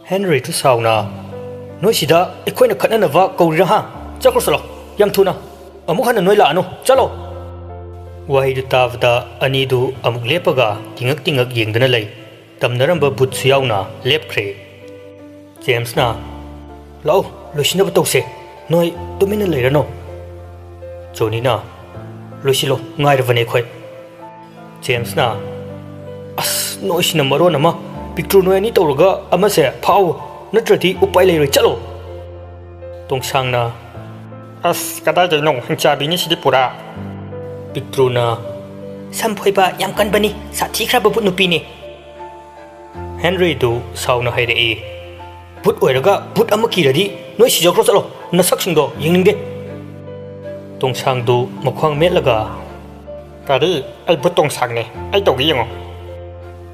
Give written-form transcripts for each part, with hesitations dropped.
Henry tu sauna noi sida ekhoi na khatna na wa kauri ha chakro salo yam thuna amuk hana noi la anu chalo wai du tavda ani du amuk lepaga tingak yengdana lei tamnaramba but siyauna lepkhre James na lau loisina ba tose noi tumina leirano Johnny na loisilo ngairvane khoi James na as noisina maro nama picture noi ani tawraga amase phau natrati upai leiroi chalo tongsang na as kada jaino hingcha bini sidi pura picture na samphoiba yam kanbani sathi khra bu nupi ne Henry du sauna haire e put oiraga put amaki radi noi si jokro chalo nasak singdo yingning de tongsang du makhwang metlaga kari ai but tongsang ne ai togi yango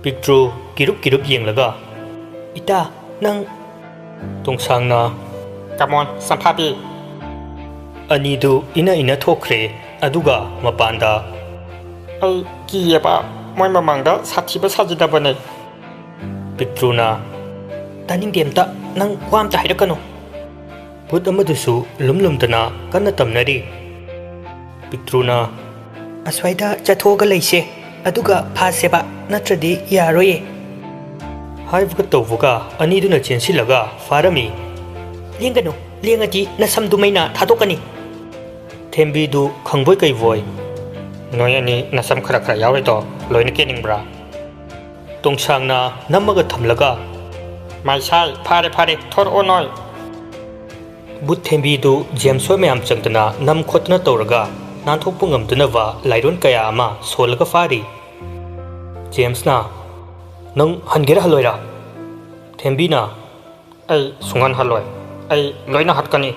picture kirup yenglaga ita nang tongsang na come on samphapi ani du ina thokre aduga mapanda ai kiyeba moi mamangda sathiba sajida bane picture na taning demta nang kwam ta haidakano put amadusu lumdana kanna tamnari picture na aswaida chathoga leise aduga phaseba natradi yaroye haibuga tawuga ani duna chensilaga farami lengano lengati nasamdu maina thadokani thembi du khangboi kai voi noi ani nasam khara yawe to loina keningbra tongsang na namaga thamlaga mai sai phare thor onoi but thembi du James me am changdana nam khotna tawraga nanthok pungam dunava lairon kaya ama solaga fari James na nang hangera haloira thembi na ai sungan haloi ai loina hatkani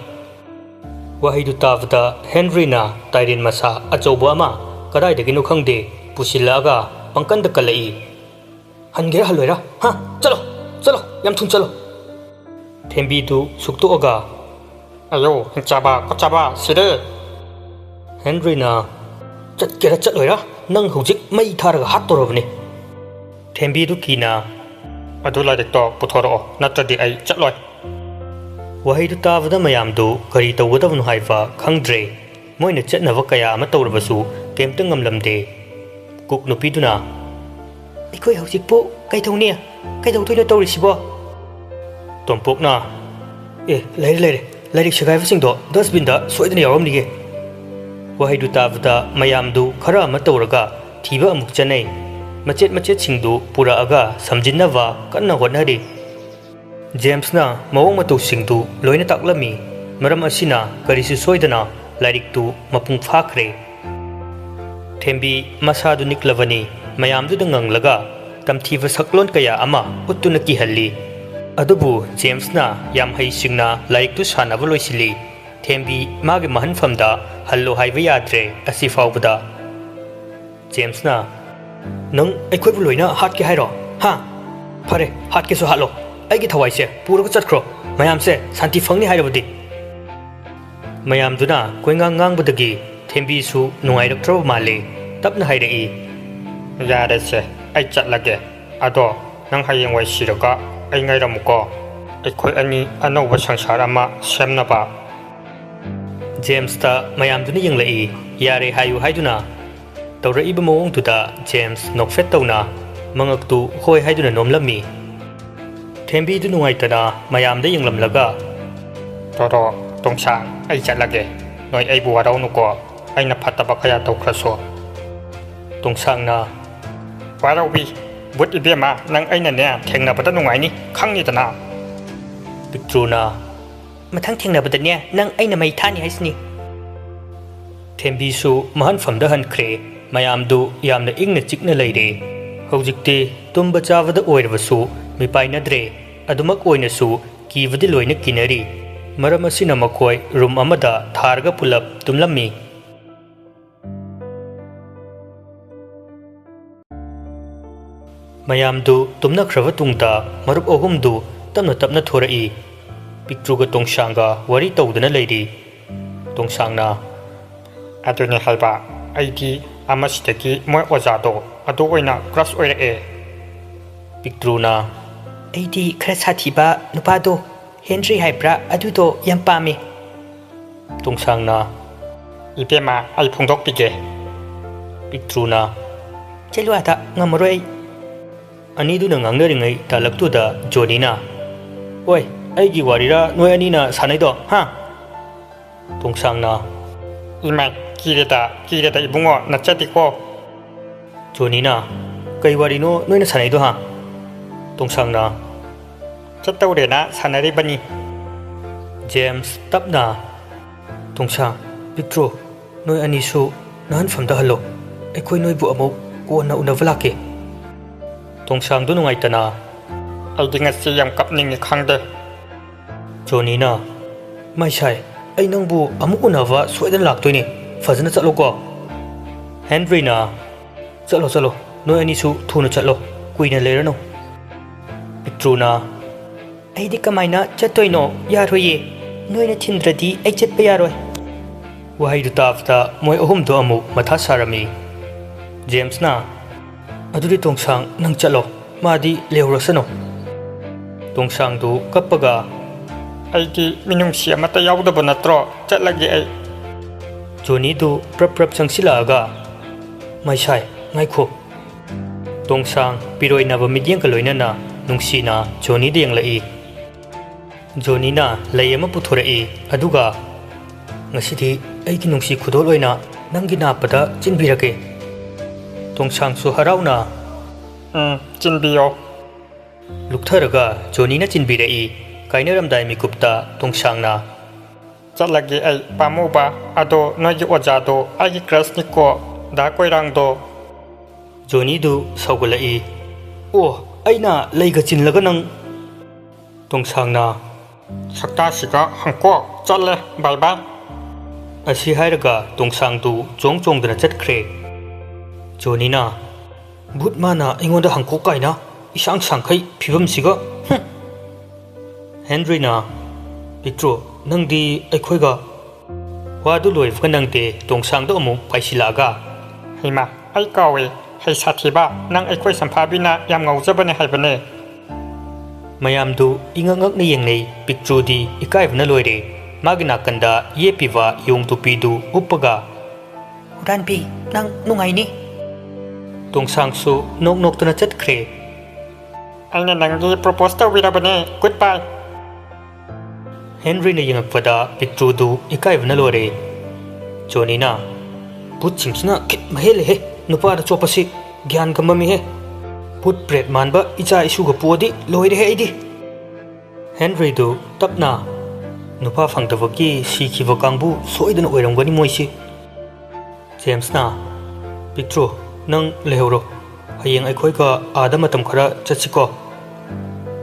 wahidu tavda Henry na tairin masa achobo ama kadai daginu khangde pusilaga pangkanda kalai hangera haloira ha chalo yam thun chalo thembi du sukto aga ayo chaba sire Henry na chatkera chaloira nang hujik mai tharaga hatorobni thembi du kina adula de to puthoro natradi ai chatloi wahi du tavda mayam du kari tawudavnu haifa khangdre moina chatnawa kaya ama tawrabasu kemta ngamlamde kuk nupi duna ikoi hujik po kai thongnia kai dau toina tawrisibo tompokna leire lairik shagai fasing do dustbin da soidana yarom nige wahi du tavda mayam du khara ama tawraga thiba amuk chanai machet singdu pura aga samjinnawa kanna honari James na mawong matu singdu loina taklami maram asina karisu soidana lairik tu mapung phakre thembi masadu niklavani mayam du danganglaga tamthiva saklon kaya ama uttuna ki halli adubu James na yam hai singna lairik tu sanava loisili thembi magi mahan famda hallo haiva yadre asi fawbada James na nang aikhoi bu loina hat ke hairo ha phare hat ke so halo aigi thawai se pura ko chatkro mayam se santi phangni hairabudi mayam duna koingang budagi thembi su nungai rak thro male tapna hairei yare se ai chatlage ado nang hayeng wai siraka ai ngai ramuko aikhoi ani anoba sangsar ama semna ba James ta mayam duna yenglei yare hayu haiduna tawra iba mawong tuda James nokfet tawna mangak tu hoi haiduna nomlami thembi du nungai tada mayam da yenglamlaga toro tongsang ai chatlage noi ai bu warau nuko aina phataba khaya tawkhraso tongsang na warau bi but ibema nang aina ne thengna bada nungai ni khangni tana picture na mathang thengna bada ne nang aina mai thani haisni thembi su mahan famda han khre mayam du yamna ingna chikna leire hojikte tumba chavada oirbasu mipainadre adumak oinasu kivadi loina kinari maram asina makhoi room amada tharga pulap tumlammi mayam du tumna khrava tungta marup ohum du tapna thorai picture ga tongsanga wari tawdana leiri tongsangna adune halba aigi amasitaki moi ojado adu oina crush oire picture na ꯑꯩꯗꯤ ꯈꯔ ꯁꯥꯊꯤꯕ ꯅꯨꯄꯥꯗꯣ Henry ꯍꯥꯏꯕ꯭ꯔꯥ ꯑꯗꯨꯗꯣ ꯌꯥꯝ ꯄꯥꯝꯃꯦ ꯇꯣꯡꯁꯥꯡꯅ 이베마 아이 풍독비게 ꯄꯤꯛꯇ꯭ꯔꯨꯅ ꯆꯠꯂꯨ ꯑꯥꯗ ꯉꯝꯃꯔꯣꯏ ꯑꯩ ꯑꯅꯤꯗꯨꯅ ꯉꯥꯡꯅꯔꯤꯉꯩ ꯇꯥꯂꯛꯇꯨꯗ ꯖꯣꯅꯤꯅ ꯑꯣꯏ ꯑꯩꯒꯤ ꯋꯥꯔꯤꯔꯥ ꯅꯣꯏ ꯑꯅꯤꯅ ꯁꯥꯟꯅꯩꯗꯣ ꯍꯥ ꯇꯣꯡꯁꯥꯡꯅ 이마이 기레다 이붕어 나짜디고 조니나 kay warino noy na sanay do ha tongsang na 쳤다우레나 사나리바니 James tap na tongsang Victor noy ani su nahan famda halo ekoi noy bu amok ko na unavalake tongsang do nungai tana 아이디 ngasi yam kapningi khangde Jonina mai sai ai nang bu amuk unava soidan laktoini fazana chalo ko Henry na chalo noy ani su thuna chalo kuina lerano Petruna ai di kamaina chatoino yaroye noy na thindradi ai chatpa yaroi wahai du tafta moi ahum do amu matha sarami James na aduri tongsang nang chalo madi leurasano tongsang du kappaga 아이디 민웅시 아마타 야우다보 나트로 짤라기 아이 Johnny du prap changsilaga mai sai ngai kho tongsang piroi na ba midyang kaloina na nungsina Johnny deng lai Johnny na layama puthora e aduga ngasidi aigi nungsi khudol oina nangi na pada chinbirake tongsang su harauna 진비요 luktharaga Johnny na chinbire e kainaram dai mikupta tongsang na 짤라기 아이 파모바 아도 너기 오자도 아기 크라스니코 다코이랑도 Johnny du saugulai o aina leiga chinlaga nang tongsang na sakta시가 한코 짤레 바이바이 asi hairaga tongsang du chong dana chatkhre Johnny na but mana ingonda hangko kaina isang sangkhai phibam siga Henry na Petro nangdi aikhoiga wadu loif ka nangte tongsang do amu paisilaga हिमा आइ कावे है साथीबा नंग आइखोय संफाबिना याम ngawjabane haibane mayam du ingangak na yengnei Petro di ikaibna loire magina kanda yepiwa yong tupi du upaga ranpi nang nungai ni tongsang su nok tana chatkhre aina nanggi propose tawirabane goodbye Henry na yangakpada Petro du ikaibna lore Johnny na put chingchina kit mahele he nupa da chopasi gyan gamami he put bread manba icha isu ga podi loire he idi Henry du tapna nupa phangdawaki sikhiwa kangbu soidana oiramgani moisi James na Petro nang lehoro hayeng aikhoi ka ada matam khara chachiko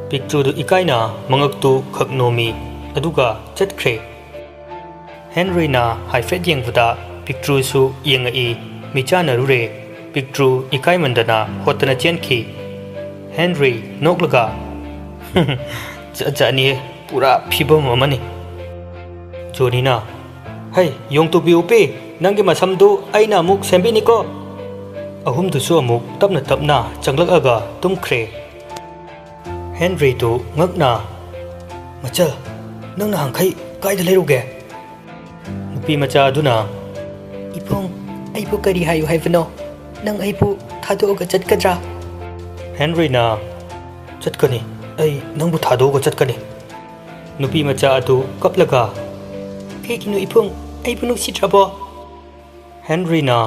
Petro du ikaina mangak tu khaknomi aduga chatkhre Henry na haifet yengwada Petro su yengai michana rure Petro ikai mandana hotana chenki Henry noklaga chani pura phibam amani Jonina hai yong tu bi upe nangi masamdu aina muk sembini ko ahum du su amuk tapna changlak aga tumkhre Henry tu ngakna macha nangna hangkhai kaida leruge nupi macha aduna ipong aibu kari hayu haibano nang aibu thadoga chatkadra Henry na chatkani ai nangbu thadoga chatkani nupi macha adu kaplaga kekinu ipong aibu nuksitrabo Henry na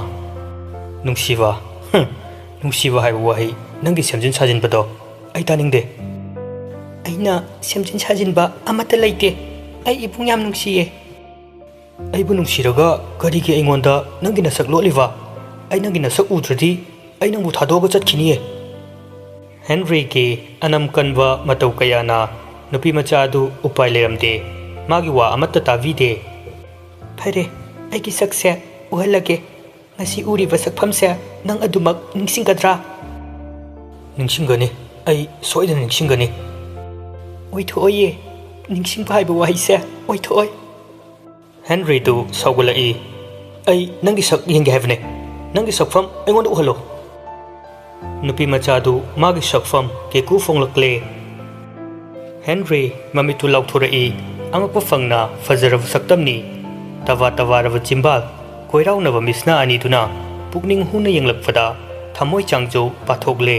nungsiwa haibu wahi nangi semjin sajin bado ai taningde aina semjin sajin ba amata laite ai ipung yam nungsiye aibu nungsiraga karigi aingonda nangi nasak loliwa ai nangi nasak udradi ai nangbu thadoga chatkiniye Henry ke anam kanwa matau kayana nupi macha du upai leramde magi wa amatta tavide phare ai ki sakse uhalage ngasi uriba sakphamse nang adumak ningsinggadra ningsingani ai soidana ningsingani oithoye ningsingba haiba waise oithoi Henry du saugulai ai nangi sak yenge havne nangi sakpham aingonda uhalo nupi macha du magi sakpham ke ku fonglakle Henry mamitu lauthurei angakpa fangna fazarava saktamni tava tavarava chimbal koiraunava misna aniduna pukning huna yenglakpada thamoi changjo pathogle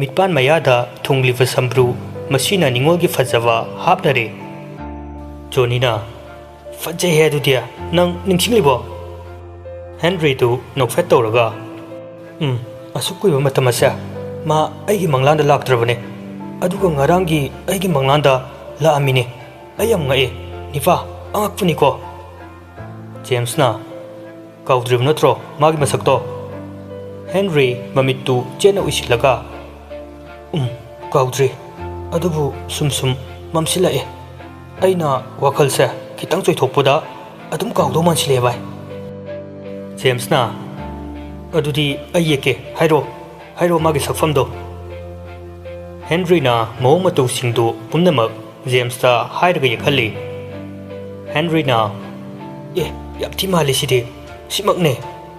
mitpan mayada thungliva sambru masina ningolgi fazava hapnare Jonina fajai he dudia nang ningsinglibo Henry tu nokfet tawraga asukkuiba matamasa ma aigi manglanda laktrabane aduga ngarangi aigi manglanda laamine ayam ngae nifa angakpuni ko James na kaudrib natro magi masakto Henry mamitu chena uisilaga kaudri adubu sum mamsilae aina wakhalse kitang choithokpoda adum kauddo mansile bai James na adudi ayeke hairo magi sakfamdo Henry na mawng matu singdu punnamak James ta hairaga yakhalli Henry na yapti mali sidi simakne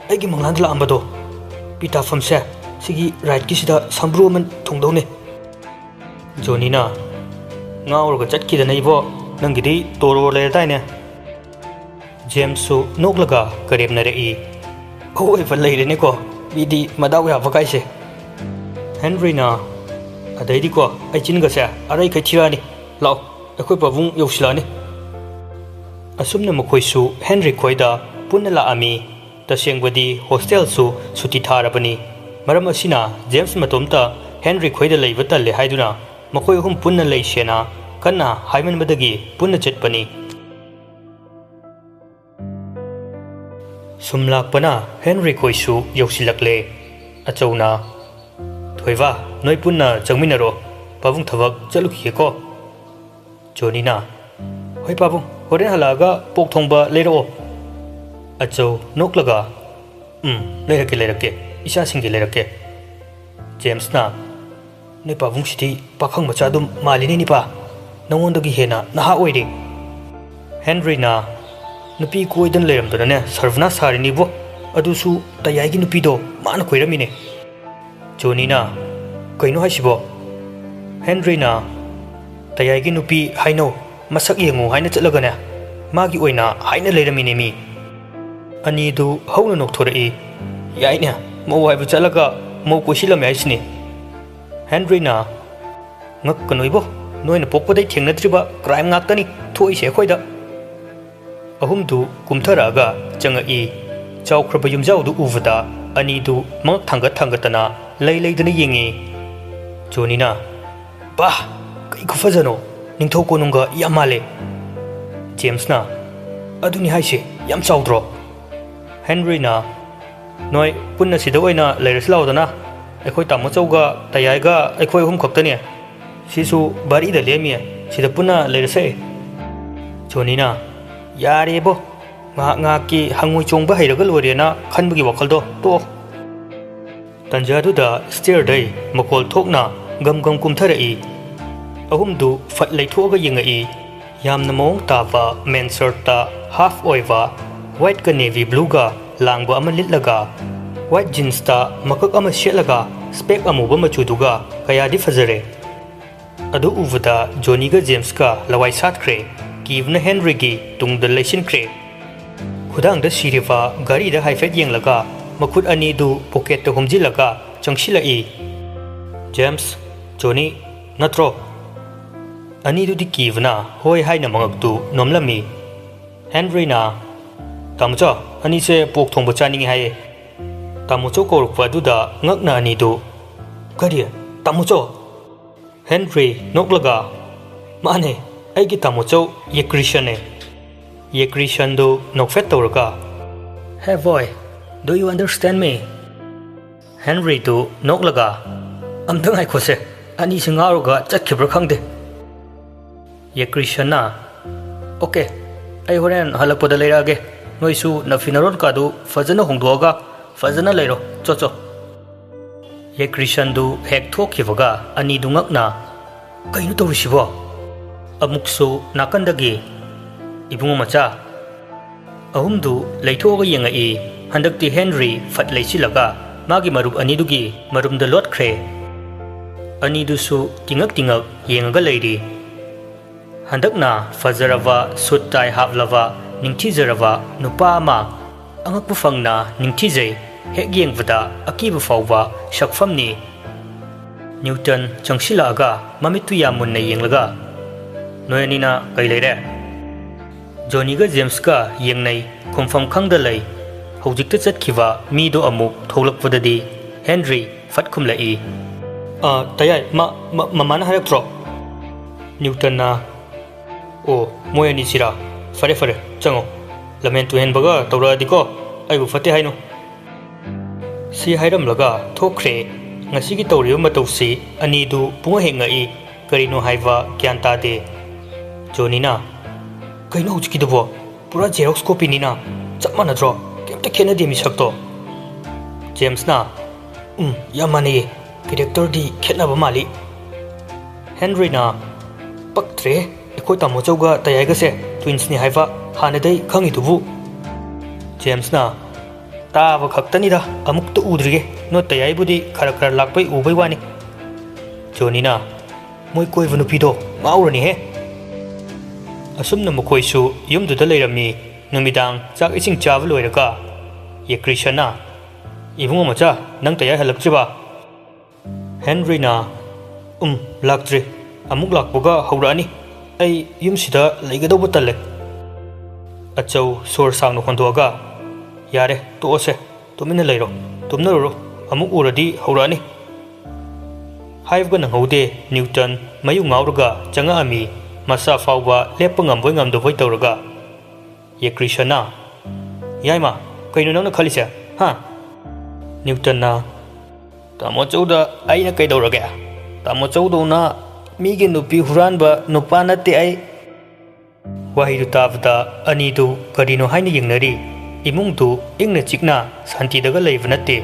aigi mangland la ambado pita famse sigi right ki sida sambru man thongdone Johnny na ngawrga chatki da naibo nangidi toro le daine James su noklaga karem na rei oi fa leire ne ko bidi madaw ya vakai se Henry na adaidi ko ai chinga se arai kai thirani law akoi pawung yosilani asumna mokhoisu Henry khoida punala ami tasengwadi hostel su suti tharabani maram asina James matomta Henry khoida leiba talle haiduna makhoi hum punna leisena kana haiman badagi punna chetpani sumlakpana Henry khoisu yosilakle achona thoiwa noi punna changminaro pawung thawak chalukhi ko Jonina hoi pawung horen halaga pok thongba leiro acho noklaga leirake isa singi leirake James na ne pawung siti pakhang macha dum malini ni pa nangondagi hena naha oire Henry na nupi koidan leiramdana ne sarvna sarini bo adusu tayagi nupi do mana koiramine Jonina kaino haisibo Henry na tayagi nupi haino masak yengu haina chatlaga ne magi oina haina leiramine mi ani du hauna nokthorei yaine mawai bu chatlaga mau koisilam yaisni Henry na ngak kanoibo noina pokpadai thengnatriba crime ngaktani thoi se khoida ahumdu kumtharaga changai chawkhraba yumjawdu uvada ani du mak thangatana leidana yengi Jonina ba kai khufajano ningthau konunga yamale James na aduni haise yam chawdro Henry na noi punna sida oina leiraslaudana ekhoi tamo chawga tayaiga ekhoi hum khaktani sisu bari da lemi sida punna leirase Jonina yarebo nga ki hangui chongba hairaga lorena khanbugi wakhaldo to tanjadu da stair dai makol thokna gam kumtharai ahumdu fat leithoga yengai yamna mong tava men shirt ta half oiva white ka navy blue ga langba ama litlaga white jeans ta makak ama shetlaga spec amuba machuduga kaya di fazare adu uvada Johnny ga James ka lawai satkre kivna Henry gi tungda leisin kre khudang da siriva gari da haifet yenglaga makhut ani du pocket ta humjilaga changsilai James Johnny natro ani du di kivna hoi haina mangaktu nomlami Henry na tamcha ani se pok thongba chani hai tamucho korukwa du da ngakna ani du gari tamucho Henry noklaga mane aigi tamucho ye Christian do nokfet tawraga hey boy do you understand me Henry do noklaga amthang ai khose ani singaruga chakhibra khangde ye Christian na okay ai horen halakpoda leirage noisu nafinarot ka du fajana hongdoga fajana leiro cho ye Christian du hek thokhivaga ani dungakna kainu tawrisibo amuksu nakandagi ibungo macha ahumdu leithoga yengai handakti Henry fat leisilaga magi marup anidugi marumda lotkhre anidusu tingak yengaga leiri Handakna fazarava sutai haplava ningthizarava nupa ama angakpu fangna ningthizai hek yengvada akiba fawba shakfamni. Newton changsilaga mamitu yamunna yenglaga noyanina kai leire. Johnny ga James ka yengnai khumfam khangda lei hojikta chatkiwa mido amuk tholakpadadi Henry fatkhum lai. Tayai mamana haraktro. Newton na o moyani sira fare fare chango lamen tu hen baga tawra diko aibu fate haino si hairam laga thokre ngasi gi tawriyo matawsi ani du punga henga i karino haiwa kyanta de jonina kaino hujki dubo pura xerox copy nina chapmana dro kemta khena de mi sakto James na yamani character di khena ba mali Henry na paktre ekoi tamo chauga tayaiga se twins ni haiwa hanadai khangi dubu James na taba khaktani da amuk to udrige no tayai budi khara khara lakpai ubai wani Johnny na moi koi vanu pido maurani he asumna mokoi su yumdu da leiramni numidang chak ising chawa loiraga ye Krishna ibungo macha nang tayai halakchiba Henry na laktre amuk lakboga haurani ai yumsida leigadau tale achau sor sang no khondoga yare to ose tumina leiro tumnaro amuk uradi haurani haivga nang haude Newton mayu ngaurga changa ami masa fawba lepangam boi ngam do boi tawraga ye Krishna yaima kaino nang na khalisa ha Newton na tamo chauda aina kai dawraga tamo chaudo na migi nupi huranba nupa nate ai wahidu tabda anidu karino haina yengnari imungdu ingna chikna santi daga leiva nate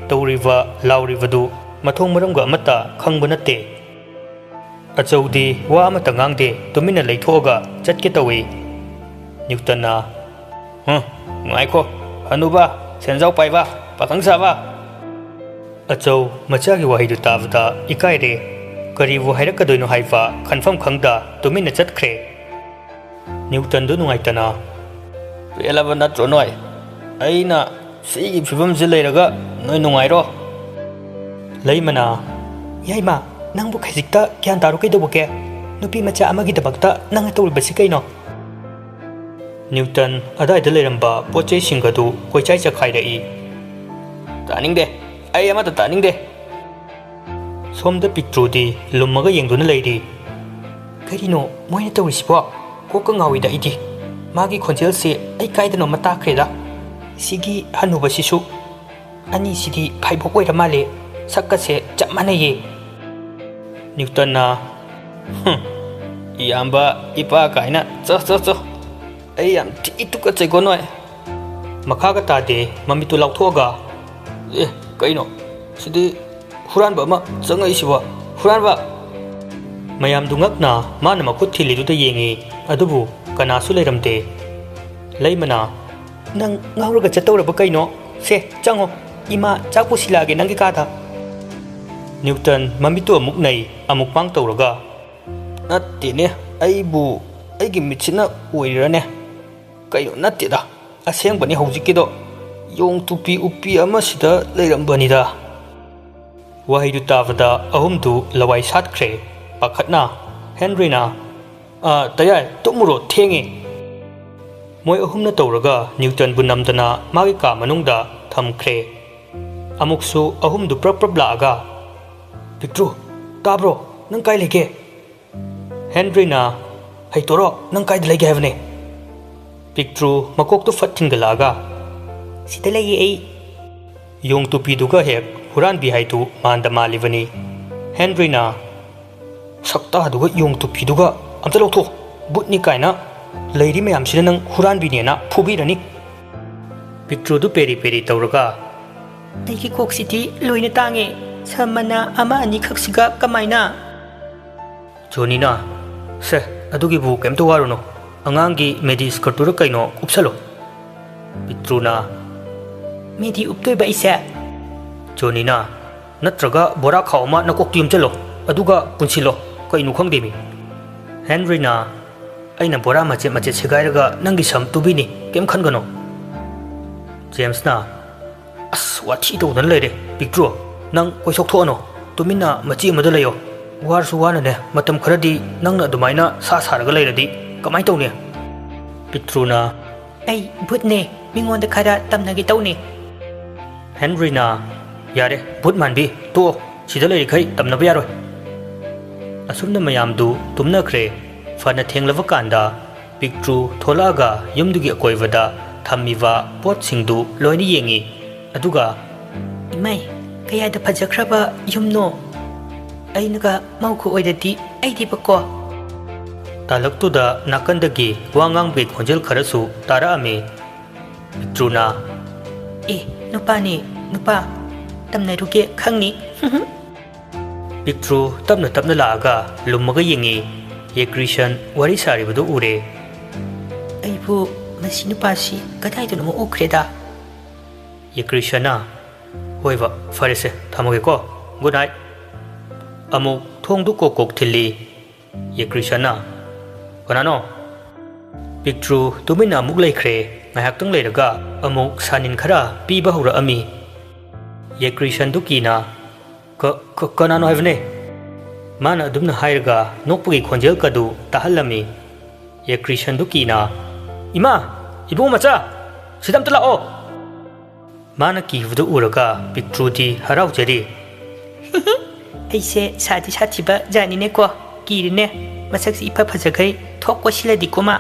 tawriva laurivadu mathong maramga amata khangba nate achaudi wa amata ngangde tumina leithoga chatke tawi Newton na ngaikho hanuba senjau paiba pakhangsa ba achau machagi wahidu tabda ikaire karibu hairakadoino haifa khanfam khangda tumina chatkre Newton du nungaitana relava natro noi aina sigi phibam je leiraga noi nungairo leimana yaima nangbu khajikta kyan taru kai doboke nupi macha amagi dabakta nang tawribasi kaino Newton adai da leiramba pochei singadu koichai chakhairei taningde ai amata taningde somda pictrudi lumaga yengduna leiri karino moina tawrisibo koka ngawi da idi magi khonjel se ai kaidano mata khreda sigi hanuba sisu ani sidi phaibok oira male sakka se chamana ye Newton na iyamba ipa kaina cho ai yam ti tuka chego noi makhaga tade mamitu lauthoga kaino sidi huranba ma changai siwa huranba mayam dungakna mana makut thili du yengi adubu kanasu leiramte leimana nang ngauraga chatawraba kaino se chango ima chakpu silage nangi katha Newton mamitu amuk nei amuk pang tawraga natte ne aibu aigi michina oirane kaino natte da aseng bani haujikido yong tupi upi ama sida leirambani da wahidu tavada ahumdu lawai satkre pakhatna Henry na tayai tumuro thengi moi ahumna tawraga Newton bunamdana magi ka manungda thamkhre amuksu ahumdu prapla Victor tabro nang kai lege Henry na haitoro nang kai lege havne Victor makok tu fatthingalaga sida lege ei yong tupi duga hek huran bi haitu manda malivani Henry na sakta duga yong tupi duga amta loktho butni kaina leiri mayam sina nang huran bi ne na phubi rani Victor du peri peri tawraga teki kok city loina tange samana ama ani khaksiga kamaina Johnny na se adugi bu kem to waruno angangi medis kartura kaino upsalo Victor na medi uptoi ba isa Johnny na natraga bora khawma nakok tium chalo aduga punsilo kainu khangdemi Henry na ꯑꯩꯅ ꯕꯣꯔꯥ ꯃꯆꯦꯠ ꯃꯆꯦꯠ ꯁꯦꯒꯥꯏꯔꯒ ꯅꯪꯒꯤ ꯁꯝ ꯇꯨꯕꯤꯅꯤ ꯀꯩꯝ ꯈꯟꯒꯅꯣ ꯖꯦꯝꯁꯅ ꯑꯁ ꯋꯥꯊꯤ ꯇꯧꯗꯅ ꯂꯩꯔꯦ ꯄꯤꯛꯇ꯭ꯔꯨ ꯅꯪ ꯀꯣꯏꯊꯣꯛꯊꯣꯛꯑꯅꯣ ꯇꯨꯃꯤꯟꯅ ꯃꯆꯤ ꯑꯃꯗ ꯂꯩꯌꯣ ꯋꯥꯔꯁꯨ ꯋꯥꯅꯅꯦ ꯃꯇꯝ ꯈꯔꯗꯤ ꯅꯪꯅ ꯑꯗꯨꯃꯥꯏꯅ ꯁꯥ ꯁꯥꯔꯒ ꯂꯩꯔꯗꯤ ꯀꯃꯥꯏꯅ ꯇꯧꯅꯤ ꯄꯤꯛꯇ꯭ꯔꯨꯅ ꯑꯩ ꯚꯨꯠꯅꯦ ꯃꯤꯉꯣꯟꯗ ꯈꯔ ꯇꯝꯅꯒꯦ ꯇꯧꯅꯤ ꯍꯦꯟꯔꯤꯅ ꯌꯥꯔꯦ ꯚꯨꯠ ꯃꯥꯟꯕꯤ ꯇꯣꯛꯑꯣ ꯁꯤꯗ ꯂꯩꯔꯤꯈꯩ ꯇꯝꯅꯕ ꯌꯥꯔꯣꯏ ꯑꯁꯨꯝꯅ ꯃꯌꯥꯝꯗꯨ ꯇꯨꯝꯅꯈ꯭ꯔꯦ ꯐꯅ ꯊꯦꯡꯂꯕ ꯀꯥꯟꯗ ꯄꯤꯛꯇ꯭ꯔꯨ ꯊꯣꯛꯂꯛꯑꯒ ꯌꯨꯝꯗꯨꯒꯤ ꯑꯀꯣꯏꯕꯗ ꯊꯝꯃꯤꯕ ꯄꯣꯠꯁꯤꯡꯗꯨ ꯂꯣꯏꯅ ꯌꯦꯡꯉꯤ ꯑꯗꯨꯒ ꯏꯃꯥꯏ ꯀꯌꯥꯗ ꯐꯖꯈ꯭ꯔꯕ ꯌꯨꯝꯅꯣ ꯑꯩꯅꯒ ꯃꯧꯒ ꯑꯣꯏꯔꯗꯤ ꯑꯩꯗꯤꯕꯀꯣ ꯇꯥꯂꯛꯇꯨꯗ ꯅꯥꯀꯟꯗꯒꯤ ꯋꯥ ꯉꯥꯡꯕꯒꯤ ꯈꯣꯟꯖꯦꯜ ꯈꯔꯁꯨ ꯇꯥꯔꯛꯑꯝꯃꯤ ꯄꯤꯛꯇ꯭ꯔꯨꯅ ꯑꯦ ꯅꯨꯄꯥꯅꯤ ꯅꯨꯄꯥ ꯇꯝꯅꯔꯨꯒꯦ ꯈꯪꯅꯤ ꯄꯤꯛꯇ꯭ꯔꯨ ꯇꯞꯅ ꯇꯞꯅ ꯂꯥꯛꯑꯒ ꯂꯨꯝꯃꯒ ꯌꯦꯡꯉꯤ ꯌꯦꯀ꯭ꯔꯤꯁꯟ ꯋꯥꯔꯤ ꯁꯥꯔꯤꯕꯗꯨ ꯎꯔꯦ ꯑꯩꯕꯨ ꯃꯁꯤ ꯅꯨꯄꯥꯁꯤ ꯀꯗꯥꯏꯗꯅꯣ ꯎꯈ꯭ꯔꯦꯗ ꯌꯦꯀ꯭ꯔꯤꯁꯟꯅ ꯍꯣꯏꯕ ꯐꯔꯦꯁꯦ ꯊꯝꯃꯒꯦꯀꯣ ꯒꯨꯗ ꯅꯥꯏꯠ ꯑꯃꯨꯛ ꯊꯣꯡꯗꯨ ꯀꯣꯛ ꯀꯣꯛ ꯊꯤꯜꯂꯤ ꯌꯦꯀ꯭ꯔꯤꯁꯟꯅ ꯀꯅꯥꯅꯣ ꯄꯤꯛꯇ꯭ꯔꯨ ꯇꯨꯃꯤꯟꯅ ꯑꯃꯨꯛ ꯂꯩꯈ꯭ꯔꯦ ꯉꯥꯏꯍꯥꯛꯇꯪ ꯂꯩꯔꯒ ꯑꯃꯨꯛ ꯁꯥꯅꯤꯟ ꯈꯔ ꯄꯤꯕ ꯍꯧꯔꯛꯑꯝꯃꯤ ꯌꯦꯀ꯭ꯔꯤꯁꯟꯗꯨ ꯀꯤꯅ ꯀꯅꯥꯅꯣ ꯍꯥꯏꯕꯅꯦ ꯃꯥꯅ ꯑꯗꯨꯝꯅ ꯍꯥꯏꯔꯒ ꯅꯣꯛꯄꯒꯤ ꯈꯣꯟꯖꯦꯜꯀꯗꯨ ꯇꯥꯍꯜꯂꯝꯃꯤ ꯌꯦꯀ꯭ꯔꯤꯁꯟꯗꯨ ꯀꯤꯅ ꯏꯃꯥ ꯏꯕꯨꯡ ꯃꯆꯥ ꯁꯤꯗ ꯑꯝꯇ ꯂꯥꯛꯑꯣ ꯃꯥꯅ ꯀꯤꯕꯗꯨ ꯎꯔꯒ ꯄꯤꯛꯇ꯭ꯔꯨꯗꯤ ꯍꯔꯥꯎꯖꯔꯤ ꯑꯩꯁꯦ ꯁꯥꯗꯤ ꯁꯥꯊꯤꯕ ꯖꯥꯠꯅꯤꯅꯦꯀꯣ ꯀꯤꯔꯤꯅꯦ ꯃꯁꯛꯁꯤ ꯏꯐ ꯐꯖꯈꯩ ꯊꯣꯛ ꯀꯣꯏꯁꯤꯜꯂꯗꯤꯀꯣ ꯃꯥ